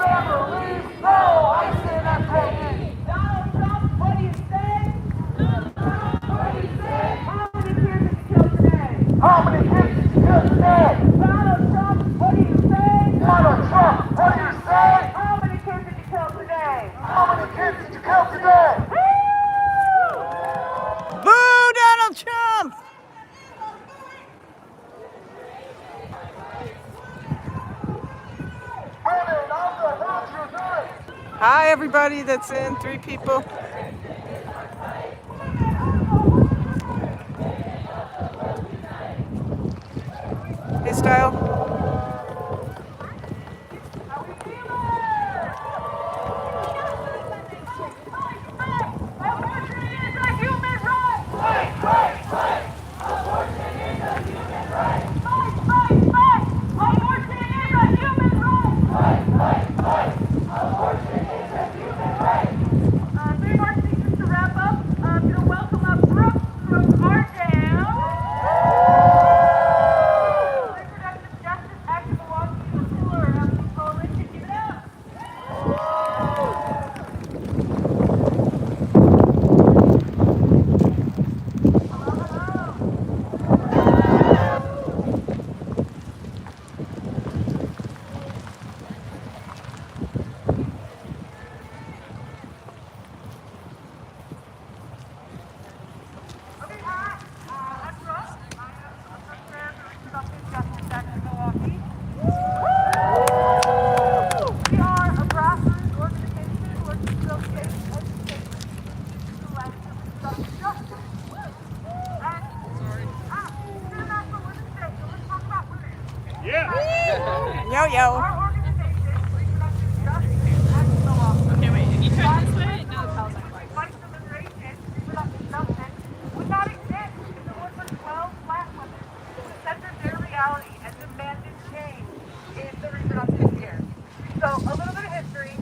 families, no ICE and FAE. Donald Trump, what do you say? Donald Trump, what do you say? How many kids did you kill today? How many kids did you kill today? Donald Trump, what do you say? Donald Trump, what do you say? How many kids did you kill today? How many kids did you kill today? Boo, Donald Trump! Hi, everybody that's in. 3 people. Hey, Style. Yo, yo. Okay, wait, if you turn this way, now the pals are would not exist if it was for 12 black women who censored their reality and demanded change in the reproductive year. So, a little bit of history.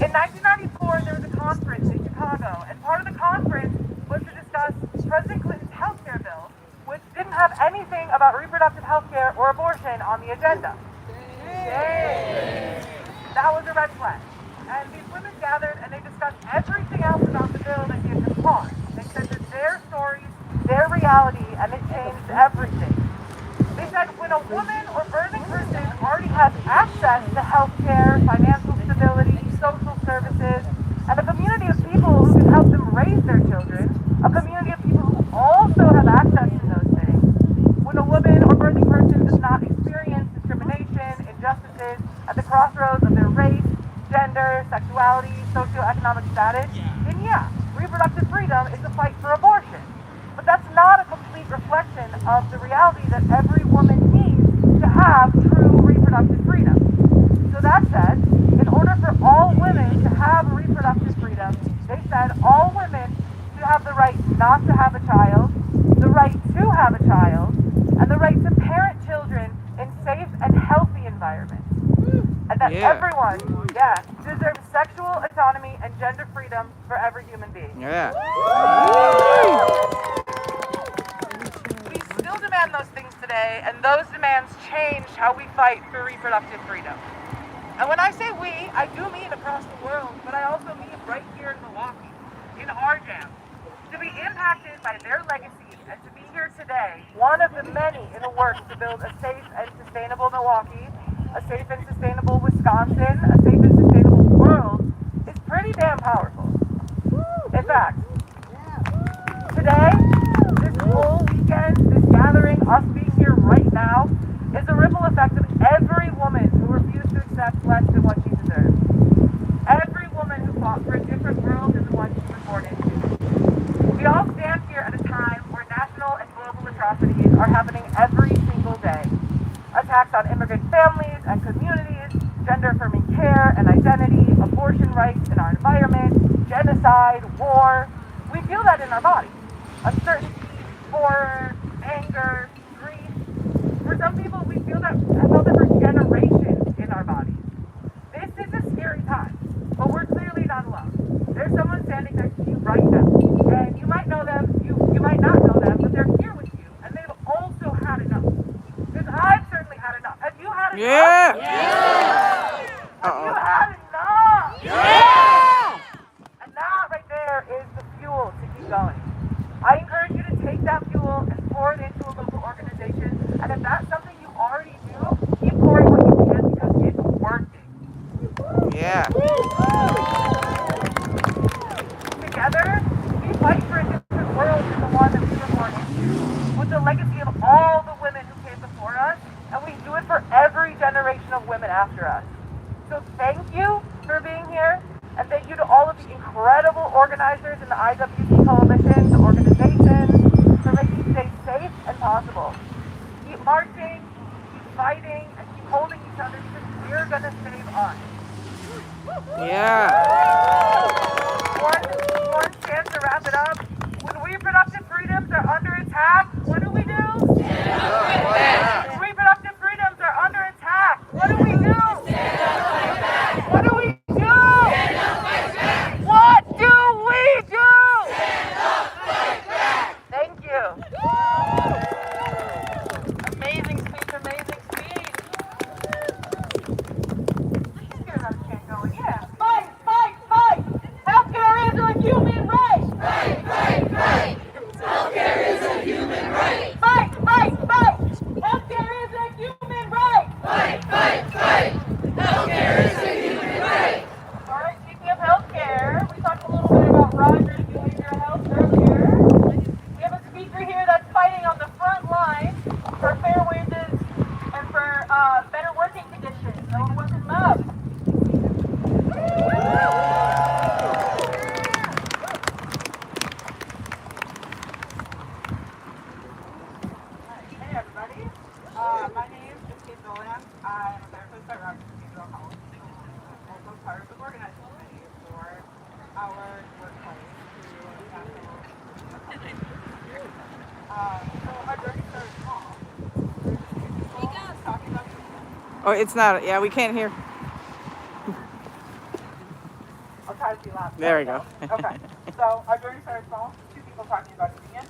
In 1994, there was a conference in Chicago, and part of the conference was to discuss President Clinton's health care bill, which didn't have anything about reproductive health care or abortion on the agenda. Yay. That was a red flag. And these women gathered and they discussed everything else about the bill that gave them pause. They censored their stories, their reality, and it changed everything. They said when a woman or birthing person already has access to health care, financial stability, social services, and a community of people who can help them raise their children, a community of people who also have access to those things, when a woman or birthing person does not experience discrimination, injustices at the crossroads of their race, gender, sexuality, socioeconomic status, then yeah, reproductive freedom is a fight for abortion. But that's not a complete reflection of the reality that every woman needs to have true reproductive freedom. So that said, in order for all women to have reproductive freedom, they said all women should have the right not to have a child, the right to have a child, and the right to parent children in safe and healthy environments. And that everyone, deserves sexual autonomy and gender freedom for every human being. Yeah. We still demand those things today, and those demands change how we fight for reproductive freedom. And when I say we, I do mean across the world, but I also mean right here in Milwaukee, in our jam. To be impacted by their legacy and to be here today, one of the many in the works to build a safe and sustainable Milwaukee, a safe and sustainable Wisconsin, a safe and sustainable world, is pretty damn powerful. In fact, today, this whole weekend, this gathering, us being here right now, is a ripple effect of every woman who refused to accept less than what she deserves. Every woman who fought for a different world than the one she was born into. We all stand here at a time where national and global atrocities are happening every single day. Attacks on immigrant families and communities, gender-affirming care and identity, abortion rights in our environment, genocide, war. We feel that in our bodies. Uncertainty, horror, anger, grief. For some people, we feel that for generations in our bodies. This is a scary time, but we're clearly not alone. There's someone standing next to you right now, and you might know them, you might not know them, but they're here with you, and they've also had enough. Because I've certainly had enough. Have you had enough? Yeah. Have you had enough? coming after us. So thank you for being here, and thank you to all of the incredible organizers in the IWC Coalition, the organizations, for making today safe and possible. Keep marching, keep fighting, and keep holding each other because we're going to save us. Yeah. One chance to wrap it up. When reproductive freedoms are under attack, what do we do? When reproductive freedoms are under attack, what do we do? What do we do? What do we do? Thank you. Amazing speech, amazing speech. Let's get another chant going. Yeah. Fight, fight, fight. Healthcare is a human right. Fight, fight, fight. Healthcare is a human right. Fight, fight, fight. Healthcare is a human right. Fight, fight, fight. Healthcare is a human right. All right, speaking of healthcare, we talked a little bit about Rogers Behavioral Health earlier. We have a speaker here that's fighting on the front line for fair wages and for better working conditions. So what's his up? Hey everybody. My name is Kate Dolan. I'm a therapist at Rogers Behavioral Health. Also part of the organizing committee for our workplace through national. So our journey started small. Talking about Oh, it's not. Yeah, we can't hear. I'll try to be loud. There we go. Okay. So our journey started small. Two people talking about a union.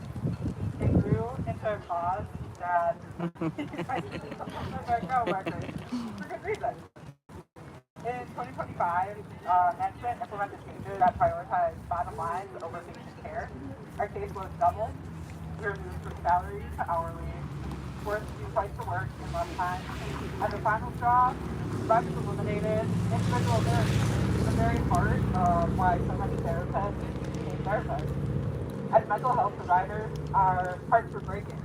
It grew into a cause that no record for good reason. In 2025, management implemented changes that prioritize bottom lines over patient care. Our caseload doubled. We were moved from salary to hourly. Forced to do twice the work in less time. As a final straw, Rogers eliminated individual therapy, the very heart of why so many therapists became therapists. As mental health providers, our hearts were breaking.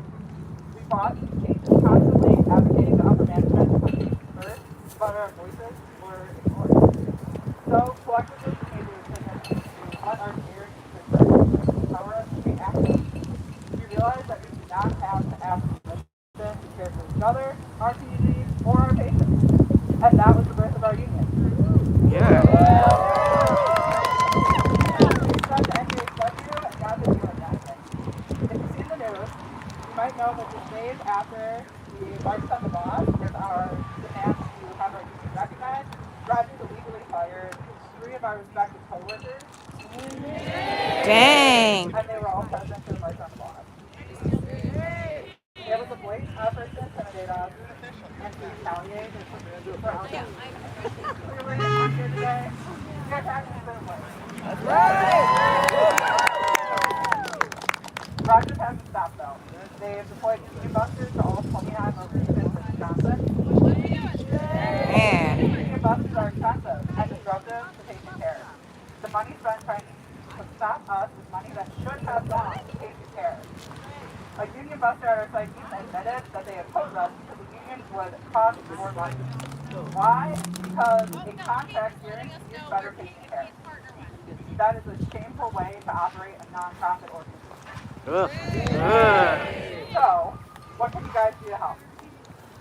We fought these changes constantly, advocating to upper management to put patients first, but our voices were ignored. So collectively, we made the decision to let our fears empower us to take action. We realized that we do not have to ask permission to care for each other, our community, or our patients. And that was the birth of our union. Yeah. If you've seen the news, you might know that just days after we marched on the laws with our demands to have our union recognized, Rogers illegally fired 3 of our respected co-workers. Dang. And they were all present to the march on the laws. There was a blatant effort to intimidate us and to retaliate for our we were here today. You guys acted the same way. That's right. Rogers hasn't stopped though. They've deployed union busters to all 29 locations in Wisconsin. Man. Union busters are expensive and disruptive to patient care. The money spent trying to stop us is money that should have gone to patient care. A union buster at our site even admitted that they opposed us because the union would cost more money. Why? Because a contract guarantees better patient care. That is a shameful way to operate a non-profit organization. Ugh. So, what can you guys do to help?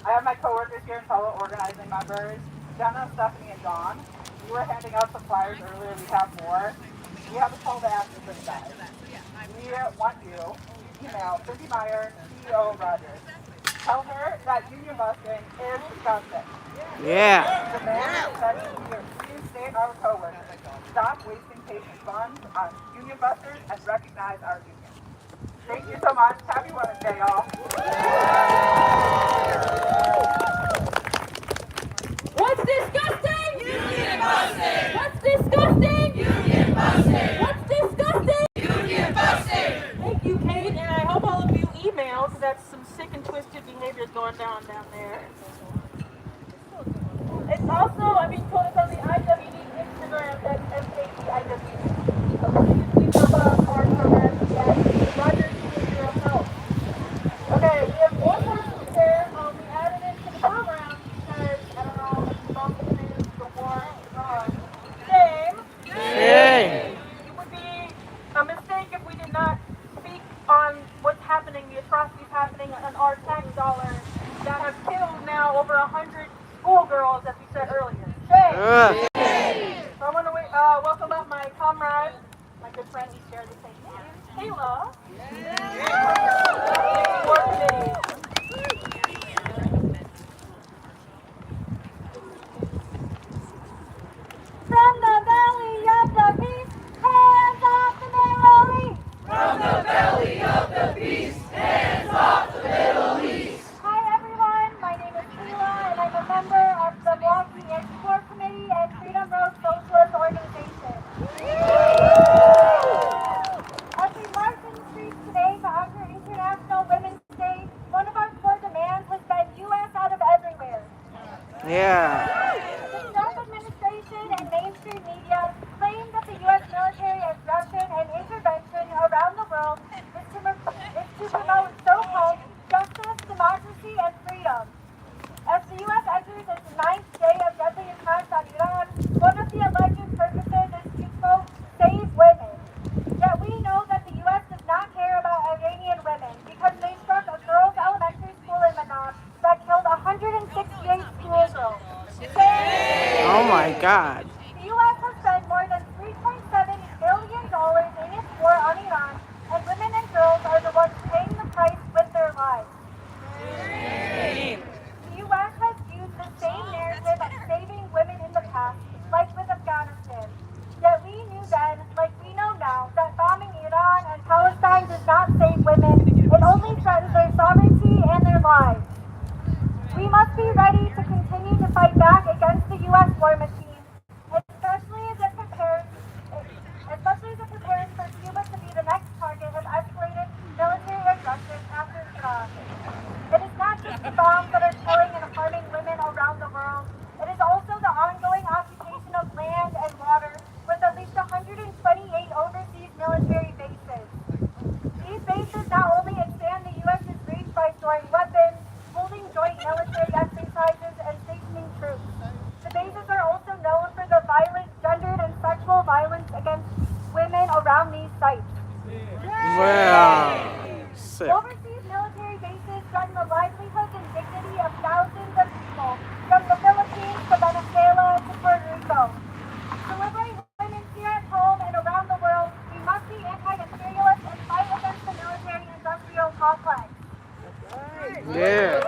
I have my coworkers here and fellow organizing members, Jenna, Stephanie, and Dawn. We were handing out some flyers earlier. We have more. We have a call to action for you guys. We want you to email Cindy Meyer, CEO of Rogers. Tell her that union busting is disgusting. Yeah. Demand that you reinstate our coworkers. Stop wasting patient funds on union busters and recognize our union. Thank you so much. Happy Women's Day, y'all. What's disgusting? Union busting! What's disgusting? Union busting! What's disgusting? Union busting! Thank you, Kate, and I hope all of you email because that's some sick and twisted behaviors going down there. It's also, I mean, told us on the IWD Instagram, that's MKTIWD. So please jump on our program at Rogers Behavioral Health. Okay, we have one more over 100 schoolgirls, as we said earlier. Shame! So I want to welcome up my comrade, my good friend, we share the same name, Kayla. Board committee. From the belly of the beast, hands off the Middle East. From the belly of the beast, hands off the Middle East. Hi everyone, my name is Kayla and I'm a member of the Milwaukee Anti-War Committee and Freedom Road Socialist Organization. As we march in the streets today to honor International Women's Day, one of our core demands has been U.S. out of everywhere. Yeah. The Trump administration and mainstream media claim that the U.S. military aggression and intervention around the world is to promote so-called justice, democracy, and freedom. As the U.S. enters its 9th day of deadly attacks on Iran, one of the alleged purposes is to, quote, save women. Yet we know that the U.S. does not care about Iranian women because they struck a girls' elementary school in Manam that killed 168 schoolgirls. Oh my God. The U.S. has spent more than $3.7 billion in its war on Iran, and women and girls are the ones paying the price with their lives. The U.S. has used the same narrative of saving women in the past, like with Afghanistan. Yet we knew then, like we know now, that bombing Iran and Palestine does not save women. It only threatens their sovereignty and their lives. We must be ready to continue to fight back against the U.S. war machine, especially as it prepares for Cuba to be the next target of escalated military aggression after Iran. It is not just the bombs that are killing and harming women around the world. It is also the ongoing occupation of land and water with at least 128 overseas military bases. These bases not only expand the U.S.'s reach by storing weapons, holding joint military exercises, and stationing troops. The bases are also known for the violent, gendered, and sexual violence against women around these sites. Wow. Sick. Overseas military bases threaten the livelihoods and dignity of thousands of people, from the Philippines to Venezuela to Puerto Rico. To liberate women here at home and around the world, we must be anti-imperialist and fight against the military-industrial complex. Yeah.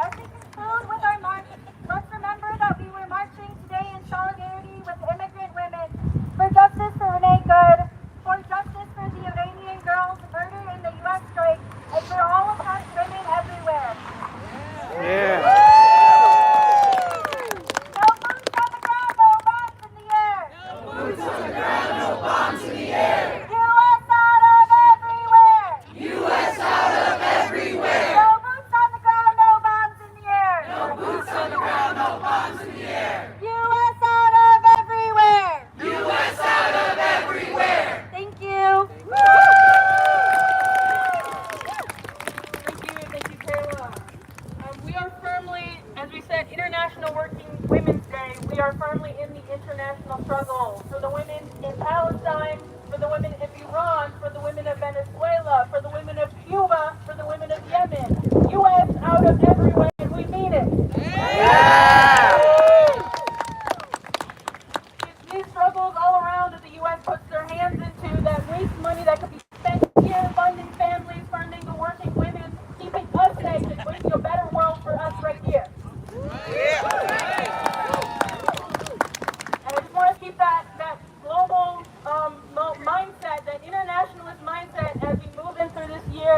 As we conclude with our march, let's remember that we were marching today in solidarity with immigrant women, for justice for Renee Good, for justice for the Iranian girls murdered in the U.S. strike, and for all oppressed women everywhere. Yeah. No boots on the ground, no bombs in the air. No boots on the ground, no bombs in the air. U.S. out of everywhere. U.S. out of everywhere. No boots on the ground, no bombs in the air. No boots on the ground, no bombs in the air. U.S. out of everywhere. U.S. out of everywhere. Thank you. Thank you, Kayla. We are firmly, as we said, International Working Women's Day. We are firmly in the international struggle for the women in Palestine, for the women of Iran, for the women of Venezuela, for the women of Cuba, for the women of Yemen. U.S. out of everywhere, and we mean it. These struggles all around that the U.S. puts their hands into that waste money that could be spent here, funding families, funding the working women, keeping us safe and bringing a better world for us right here. And I just want to keep that global mindset, that internationalist mindset as we move into this year.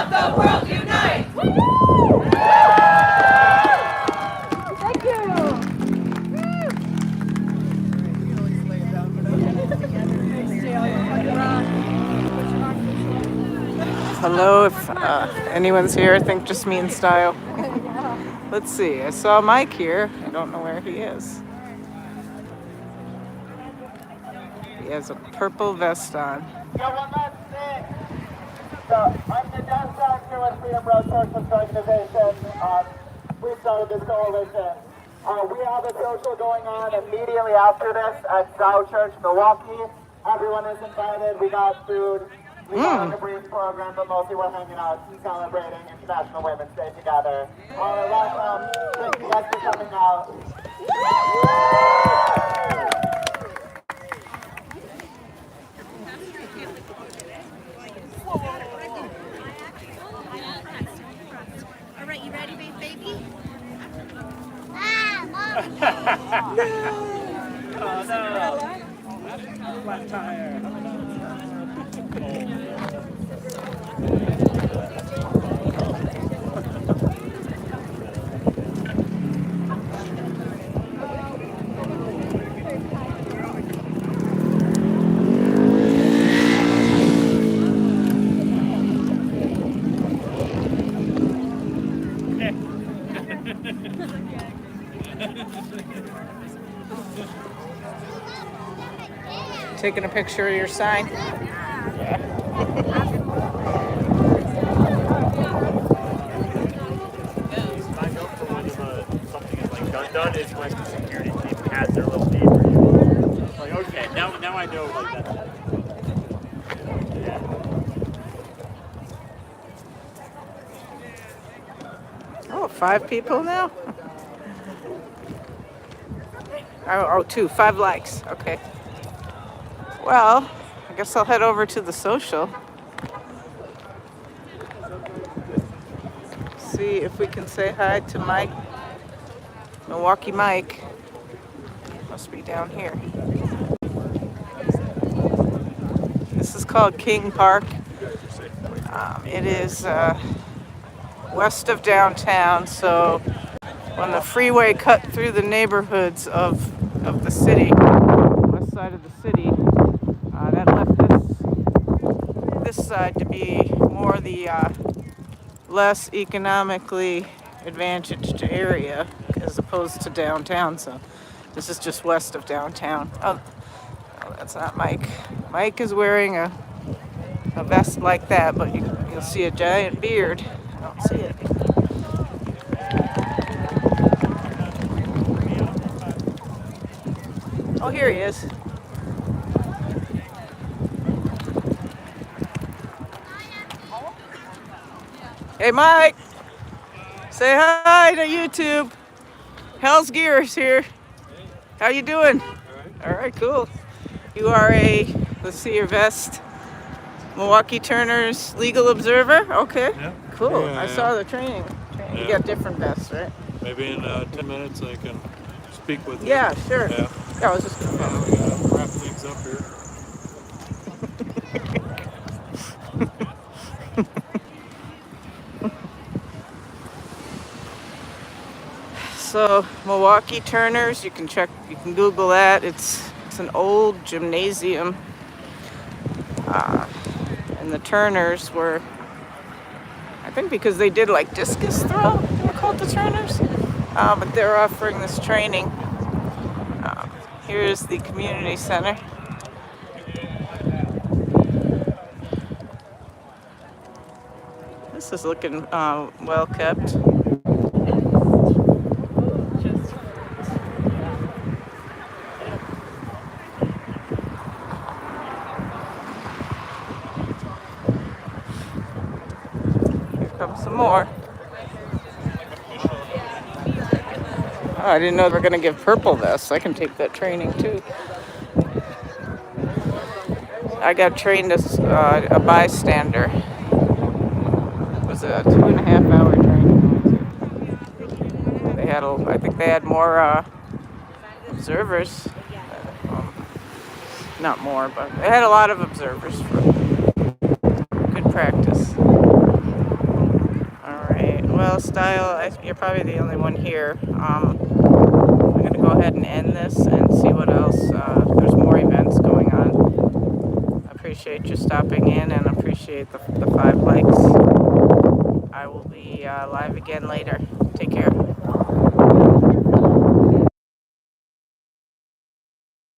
of the world unite! Thank you. Hello, if anyone's here, I think just me and Style. Let's see, I saw Mike here. I don't know where he is. He has a purple vest on. Yeah, one last thing. So, I'm the dance director with Freedom Road Socialist Organization. We started this coalition. We have a social going on immediately after this at Zao Church, Milwaukee. Everyone is invited. We got food. We got a brief program, but mostly we're hanging out and celebrating International Women's Day together. All right, welcome. Thank you guys for coming out. All right, you ready, baby? Flat tire. Taking a picture of your sign? Something is like done is when the security team has their little fee for you. Like, okay, now I know like that. Yeah. Oh, 5 people now? Oh, 2, 5 likes. Okay. Well, I guess I'll head over to the social. See if we can say hi to Mike. Milwaukee Mike. Must be down here. This is called King Park. It is west of downtown, so when the freeway cut through the neighborhoods of the city, west side of the city, that left this side to be more the less economically advantaged area as opposed to downtown. So this is just west of downtown. Oh, that's not Mike. Mike is wearing a vest like that, but you'll see a giant beard. I don't see it. Oh, here he is. Hey, Mike. Say hi to YouTube. Hell's Gears here. How you doing? All right, cool. You are let's see your vest, Milwaukee Turner's legal observer? Okay, Yeah. cool. Yeah, I yeah. saw the training. You Yeah. got different vests, right? Maybe in 10 minutes I can speak with you. Yeah, sure. Yeah. Yeah, I was just We gotta wrap things up here. So Milwaukee Turners, you can Google that. It's an old gymnasium, and the Turners were, I think, because they did like discus throw. They were called the Turners, but they're offering this training. Here's the community center. This is looking well kept. Some more. Oh, I didn't know they were going to give purple vests. I can take that training too. I got trained as a bystander. It was a 2.5-hour training. They had, I think they had more observers. Not more, but they had a lot of observers for good practice. Well, Style, you're probably the only one here. I'm going to go ahead and end this and see what else. There's more events going on. I appreciate you stopping in and appreciate the 5 likes. I will be live again later. Take care.